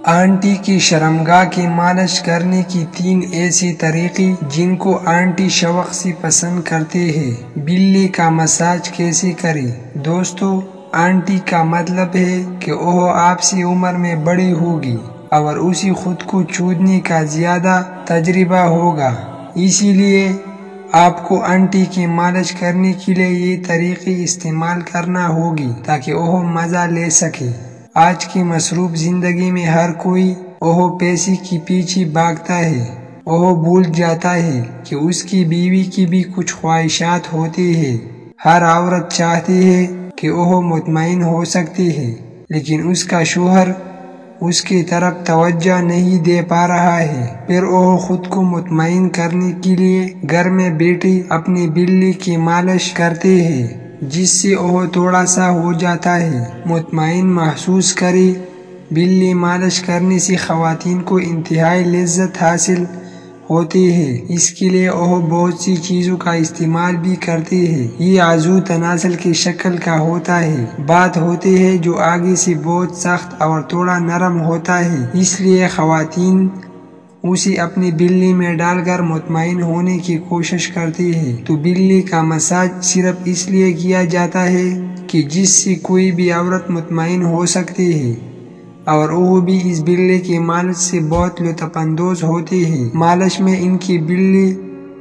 Aunty کی شرمگاہ کی مالش کرنے کی 3 ایسی طریقے جن کو آنٹی شوق سے پسند کرتے ہیں۔ بلی کا مساج کیسے کریں؟ دوستو، آنٹی کا مطلب ہے کہ وہ آپ سے عمر میں بڑی ہوگی اور اسے خود کو چودنے کا زیادہ تجربہ ہوگا، اسی لیے آپ کو آنٹی کی مالش کرنے کے لیے یہ طریقے استعمال کرنا ہوگی تاکہ وہ مزہ لے سکے۔ آج کی مصروف زندگی میں ہر کوئی وہ پیسے کے پیچھے بھاگتا ہے، وہ بھول جاتا ہے کہ اس کی بیوی کی بھی کچھ خواہشات ہوتی ہیں۔ ہر عورت چاہتی ہے کہ وہ مطمئن ہو سکتی ہے، لیکن اس کا شوہر اس کی طرف توجہ نہیں دے پا رہا ہے۔ پھر وہ خود کو مطمئن کرنے کے لیے گھر میں بیٹھی اپنی بلی کی مالش کرتے ہیں، جس سے وہ تھوڑا سا ہو جاتا ہے مطمئن محسوس کرے۔ بلی مالش کرنے سے خواتین کو انتہائی لذت حاصل ہوتی ہے، اس کے لیے وہ بہت سی چیزوں کا استعمال بھی کرتی ہے۔ یہ عضو تناسل کی شکل کا ہوتا ہے، بات ہوتی ہے جو آگے سے بہت سخت اور تھوڑا نرم ہوتا ہے، اس لیے خواتین اسے اپنی بلی میں ڈال کر مطمئن ہونے کی کوشش کرتی ہے۔ تو بلی کا مساج صرف اس لیے کیا جاتا ہے کہ جس سے کوئی بھی عورت مطمئن ہو سکتی ہے، اور وہ بھی اس بلی کی مالش سے بہت لطف اندوز ہوتی ہے۔ مالش میں ان کی بلی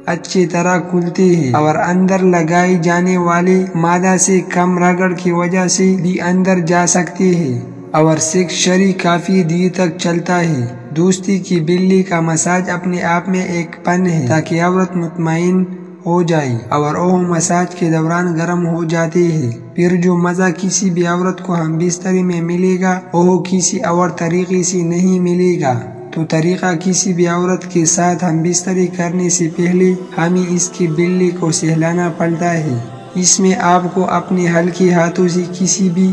اچھی طرح کھلتی ہے اور اندر لگائی جانے والی مادہ سے کم رگڑ کی وجہ سے بھی اندر جا سکتی ہے، اور سیکس شری کافی دیر تک چلتا ہے۔ دوستی کی بلی کا مساج اپنے آپ میں ایک فن ہے تاکہ عورت مطمئن ہو جائے اور وہ مساج کے دوران گرم ہو جاتی ہے۔ پھر جو مزہ کسی بھی عورت کو ہم بستری میں ملے گا وہ کسی اور طریقے سے نہیں ملے گا۔ تو طریقہ کسی بھی عورت کے ساتھ ہم بستری کرنے سے پہلے ہمیں اس کی بلی کو سہلانا پڑتا ہے۔ اس میں آپ کو اپنے ہلکے ہاتھوں سے کسی بھی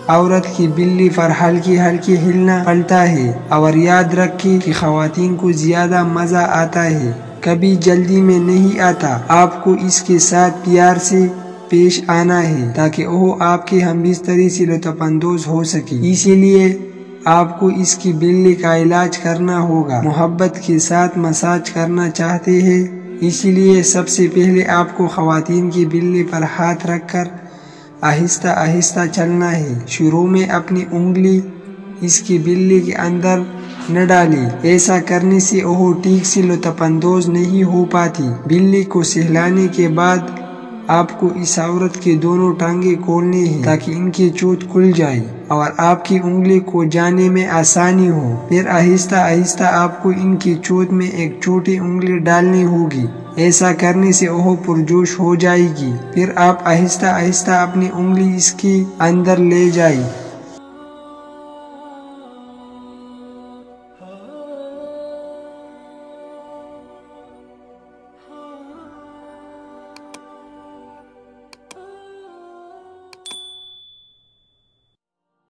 عورت کی بلی پر ہلکی ہلکی ہلنا پڑتا ہے، اور یاد رکھیں کہ خواتین کو زیادہ مزہ آتا ہے، کبھی جلدی میں نہیں آتا۔ آپ کو اس کے ساتھ پیار سے پیش آنا ہے تاکہ وہ آپ کے ہم بستری سے لطف اندوز ہو سکے، اسی لیے آپ کو اس کی بلی کا علاج کرنا ہوگا۔ محبت کے ساتھ مساج کرنا چاہتے ہیں، اسی لیے سب سے پہلے آپ کو خواتین کی بلی پر ہاتھ رکھ کر آہستہ آہستہ چلنا ہے۔ شروع میں اپنی انگلی اس کی بلی کے اندر نہ ڈالیں، ایسا کرنے سے وہ ٹھیک سے لطف اندوز نہیں ہو پاتی۔ بلی کو سہلانے کے بعد آپ کو اس عورت کے دونوں ٹانگیں کھولنے ہیں تاکہ ان کی چوٹ کھل جائے اور آپ کی انگلی کو جانے میں آسانی ہو۔ پھر آہستہ آہستہ آپ کو ان کی چوٹ میں ایک چھوٹی انگلی ڈالنی ہوگی، ایسا کرنے سے وہ پرجوش ہو جائے گی۔ پھر آپ آہستہ آہستہ اپنی انگلی اس کے اندر لے جائیں